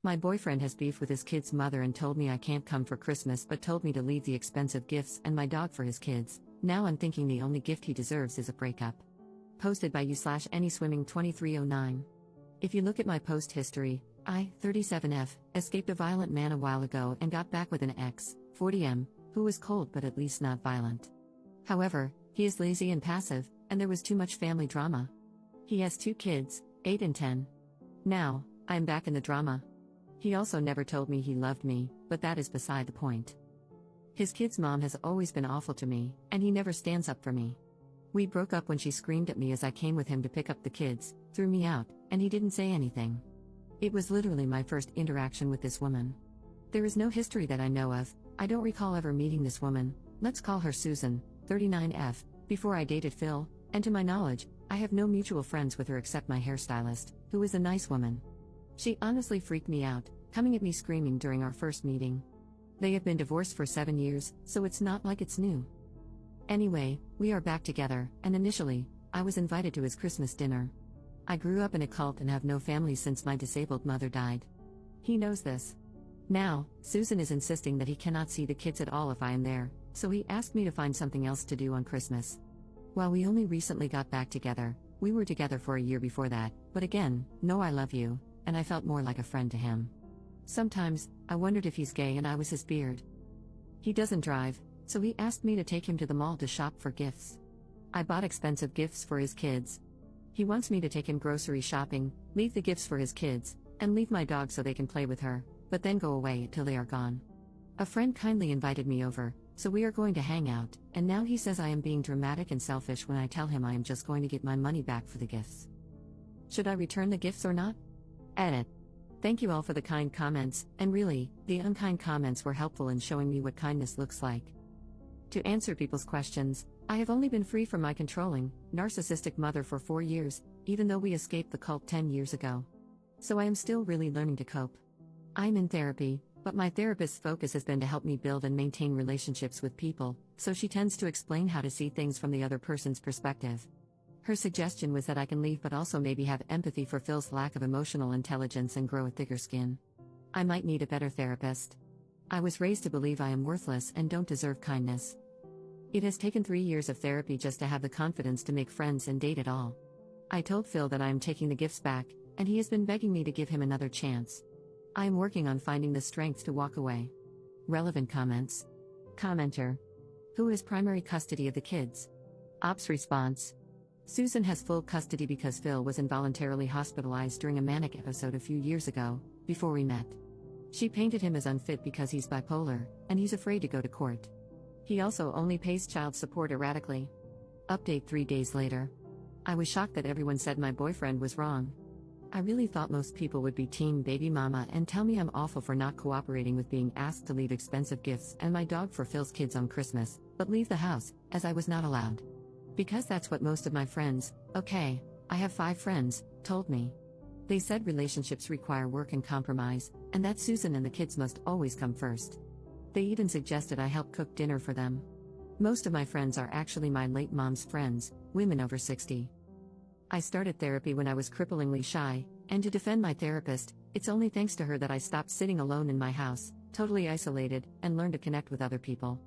My boyfriend has beef with his kid's mother and told me I can't come for Christmas but told me to leave the expensive gifts and my dog for his kids. Now I'm thinking the only gift he deserves is a breakup. Posted by you/AnySwimming2309. If you look at my post history, I, 37F, escaped a violent man a while ago and got back with an ex, 40M, who was cold but at least not violent. However, he is lazy and passive, and there was too much family drama. He has 2 kids, 8 and 10. Now, I am back in the drama. He also never told me he loved me, but that is beside the point. His kid's mom has always been awful to me, and he never stands up for me. We broke up when she screamed at me as I came with him to pick up the kids, threw me out, and he didn't say anything. It was literally my first interaction with this woman. There is no history that I know of. I don't recall ever meeting this woman, let's call her Susan, 39F, before I dated Phil, and to my knowledge, I have no mutual friends with her except my hairstylist, who is a nice woman. She honestly freaked me out, coming at me screaming during our first meeting. They have been divorced for 7 years, so it's not like it's new. Anyway, we are back together, and initially, I was invited to his Christmas dinner. I grew up in a cult and have no family since my disabled mother died. He knows this. Now, Susan is insisting that he cannot see the kids at all if I am there, so he asked me to find something else to do on Christmas. While we only recently got back together, we were together for a year before that, but again, no I love you, and I felt more like a friend to him. Sometimes, I wondered if he's gay and I was his beard. He doesn't drive, so he asked me to take him to the mall to shop for gifts. I bought expensive gifts for his kids. He wants me to take him grocery shopping, leave the gifts for his kids, and leave my dog so they can play with her, but then go away until they are gone. A friend kindly invited me over, so we are going to hang out, and now he says I am being dramatic and selfish when I tell him I am just going to get my money back for the gifts. Should I return the gifts or not? Edit. Thank you all for the kind comments, and really, the unkind comments were helpful in showing me what kindness looks like. To answer people's questions, I have only been free from my controlling, narcissistic mother for 4 years, even though we escaped the cult 10 years ago. So I am still really learning to cope. I am in therapy, but my therapist's focus has been to help me build and maintain relationships with people, so she tends to explain how to see things from the other person's perspective. Her suggestion was that I can leave but also maybe have empathy for Phil's lack of emotional intelligence and grow a thicker skin. I might need a better therapist. I was raised to believe I am worthless and don't deserve kindness. It has taken 3 years of therapy just to have the confidence to make friends and date at all. I told Phil that I am taking the gifts back, and he has been begging me to give him another chance. I am working on finding the strength to walk away. Relevant comments. Commenter. Who has primary custody of the kids? Ops response. Susan has full custody because Phil was involuntarily hospitalized during a manic episode a few years ago, before we met. She painted him as unfit because he's bipolar, and he's afraid to go to court. He also only pays child support erratically. Update 3 days later. I was shocked that everyone said my boyfriend was wrong. I really thought most people would be team baby mama and tell me I'm awful for not cooperating with being asked to leave expensive gifts and my dog for Phil's kids on Christmas, but leave the house, as I was not allowed. Because that's what most of my friends, okay, I have 5 friends, told me. They said relationships require work and compromise, and that Susan and the kids must always come first. They even suggested I help cook dinner for them. Most of my friends are actually my late mom's friends, women over 60. I started therapy when I was cripplingly shy, and to defend my therapist, it's only thanks to her that I stopped sitting alone in my house, totally isolated, and learned to connect with other people.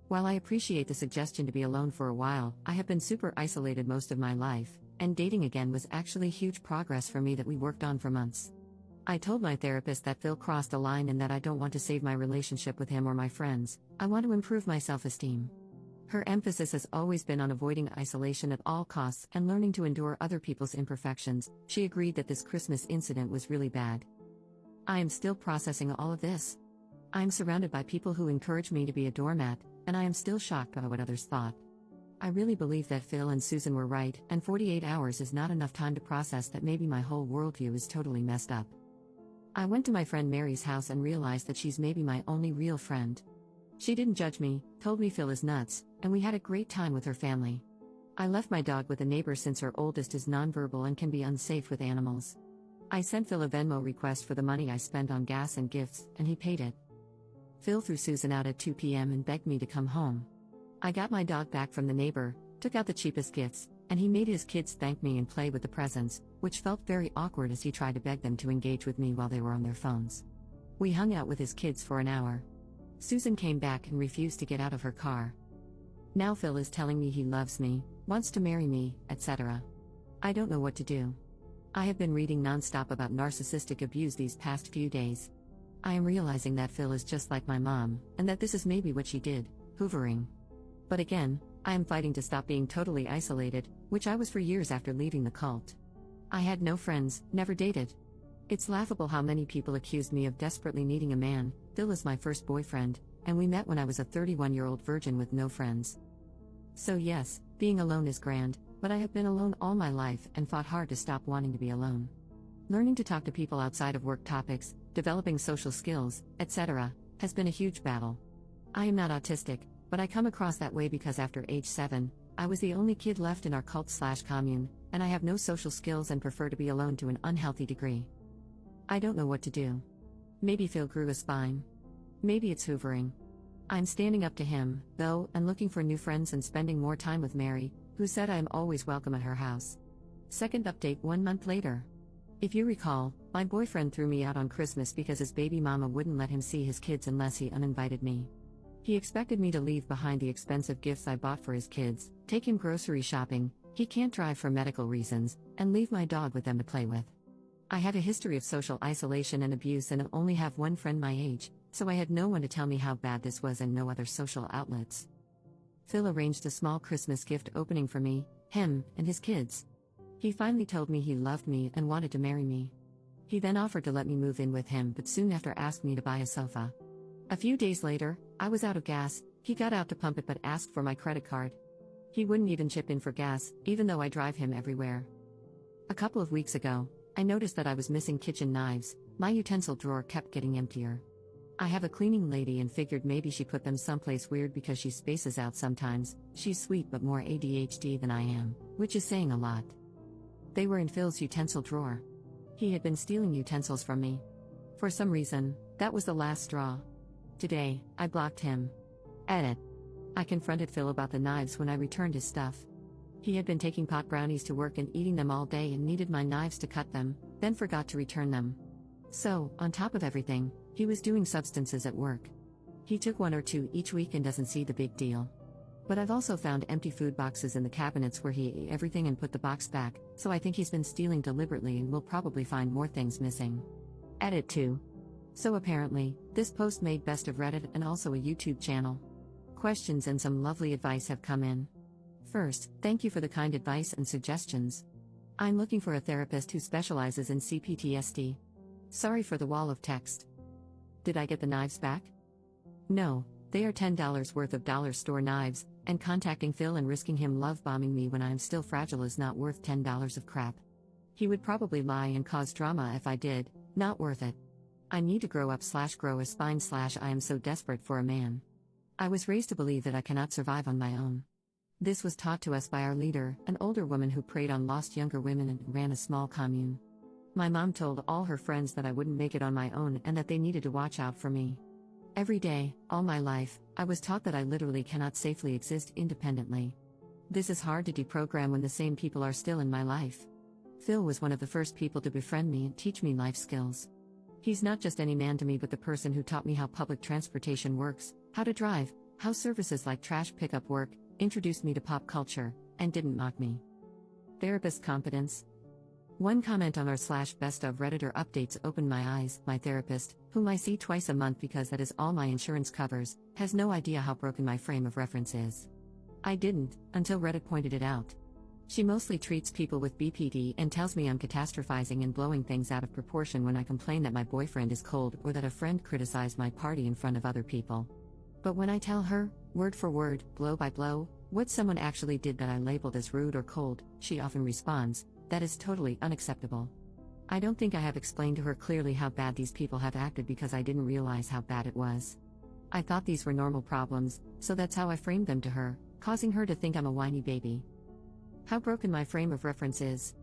While I appreciate the suggestion to be alone for a while, I have been super isolated most of my life, and dating again was actually huge progress for me that we worked on for months. I told my therapist that Phil crossed a line and that I don't want to save my relationship with him or my friends, I want to improve my self-esteem. Her emphasis has always been on avoiding isolation at all costs and learning to endure other people's imperfections. She agreed that this Christmas incident was really bad. I am still processing all of this. I am surrounded by people who encourage me to be a doormat, and I am still shocked by what others thought. I really believe that Phil and Susan were right, and 48 hours is not enough time to process that maybe my whole worldview is totally messed up. I went to my friend Mary's house and realized that she's maybe my only real friend. She didn't judge me, told me Phil is nuts, and we had a great time with her family. I left my dog with a neighbor since her oldest is nonverbal and can be unsafe with animals. I sent Phil a Venmo request for the money I spent on gas and gifts, and he paid it. Phil threw Susan out at 2 p.m. and begged me to come home. I got my dog back from the neighbor, took out the cheapest gifts, And he made his kids thank me and play with the presents, which felt very awkward as he tried to beg them to engage with me while they were on their phones. We hung out with his kids for an hour. Susan came back and refused to get out of her car. Now Phil is telling me he loves me, wants to marry me, etc. I don't know what to do. I have been reading nonstop about narcissistic abuse these past few days. I am realizing that Phil is just like my mom, and that this is maybe what she did, hoovering. But again, I am fighting to stop being totally isolated, which I was for years after leaving the cult. I had no friends, never dated. It's laughable how many people accused me of desperately needing a man. Phil is my first boyfriend, and we met when I was a 31-year-old virgin with no friends. So yes, being alone is grand, but I have been alone all my life and fought hard to stop wanting to be alone. Learning to talk to people outside of work topics, developing social skills, etc., has been a huge battle. I am not autistic, but I come across that way because after age 7, I was the only kid left in our cult/commune, and I have no social skills and prefer to be alone to an unhealthy degree. I don't know what to do. Maybe Phil grew a spine. Maybe it's hoovering. I'm standing up to him, though, and looking for new friends and spending more time with Mary, who said I am always welcome at her house. Second update 1 month later. If you recall, my boyfriend threw me out on Christmas because his baby mama wouldn't let him see his kids unless he uninvited me. He expected me to leave behind the expensive gifts I bought for his kids, take him grocery shopping, he can't drive for medical reasons, and leave my dog with them to play with. I had a history of social isolation and abuse and only have one friend my age, so I had no one to tell me how bad this was and no other social outlets. Phil arranged a small Christmas gift opening for me, him, and his kids. He finally told me he loved me and wanted to marry me. He then offered to let me move in with him but soon after asked me to buy a sofa. A few days later, I was out of gas, he got out to pump it but asked for my credit card. He wouldn't even chip in for gas, even though I drive him everywhere. A couple of weeks ago, I noticed that I was missing kitchen knives. My utensil drawer kept getting emptier. I have a cleaning lady and figured maybe she put them someplace weird because she spaces out sometimes. She's sweet but more ADHD than I am, which is saying a lot. They were in Phil's utensil drawer. He had been stealing utensils from me. For some reason, that was the last straw. Today, I blocked him. Edit. I confronted Phil about the knives when I returned his stuff. He had been taking pot brownies to work and eating them all day and needed my knives to cut them, then forgot to return them. So, on top of everything, he was doing substances at work. He took 1 or 2 each week and doesn't see the big deal. But I've also found empty food boxes in the cabinets where he ate everything and put the box back, so I think he's been stealing deliberately and will probably find more things missing. Edit 2. So apparently, this post made best of Reddit and also a YouTube channel. Questions and some lovely advice have come in. First, thank you for the kind advice and suggestions. I'm looking for a therapist who specializes in CPTSD. Sorry for the wall of text. Did I get the knives back? No, they are $10 worth of dollar store knives, and contacting Phil and risking him love bombing me when I am still fragile is not worth $10 of crap. He would probably lie and cause drama if I did, not worth it. I need to grow up/grow a spine/ I am so desperate for a man. I was raised to believe that I cannot survive on my own. This was taught to us by our leader, an older woman who preyed on lost younger women and ran a small commune. My mom told all her friends that I wouldn't make it on my own and that they needed to watch out for me. Every day, all my life, I was taught that I literally cannot safely exist independently. This is hard to deprogram when the same people are still in my life. Phil was one of the first people to befriend me and teach me life skills. He's not just any man to me but the person who taught me how public transportation works, how to drive, how services like trash pickup work, introduced me to pop culture, and didn't mock me. Therapist competence. One comment on r/best of Redditor updates opened my eyes. My therapist, whom I see twice a month because that is all my insurance covers, has no idea how broken my frame of reference is. I didn't, until Reddit pointed it out. She mostly treats people with BPD and tells me I'm catastrophizing and blowing things out of proportion when I complain that my boyfriend is cold or that a friend criticized my party in front of other people. But when I tell her, word for word, blow by blow, what someone actually did that I labeled as rude or cold, she often responds, "That is totally unacceptable." I don't think I have explained to her clearly how bad these people have acted because I didn't realize how bad it was. I thought these were normal problems, so that's how I framed them to her, causing her to think I'm a whiny baby. How broken my frame of reference is.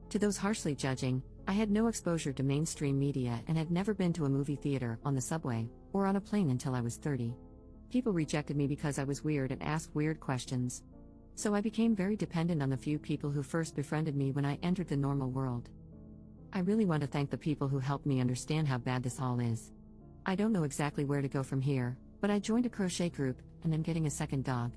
To those harshly judging, I had no exposure to mainstream media and had never been to a movie theater, on the subway, or on a plane until I was 30. People rejected me because I was weird and asked weird questions. So I became very dependent on the few people who first befriended me when I entered the normal world. I really want to thank the people who helped me understand how bad this all is. I don't know exactly where to go from here, but I joined a crochet group, and I'm getting a second dog.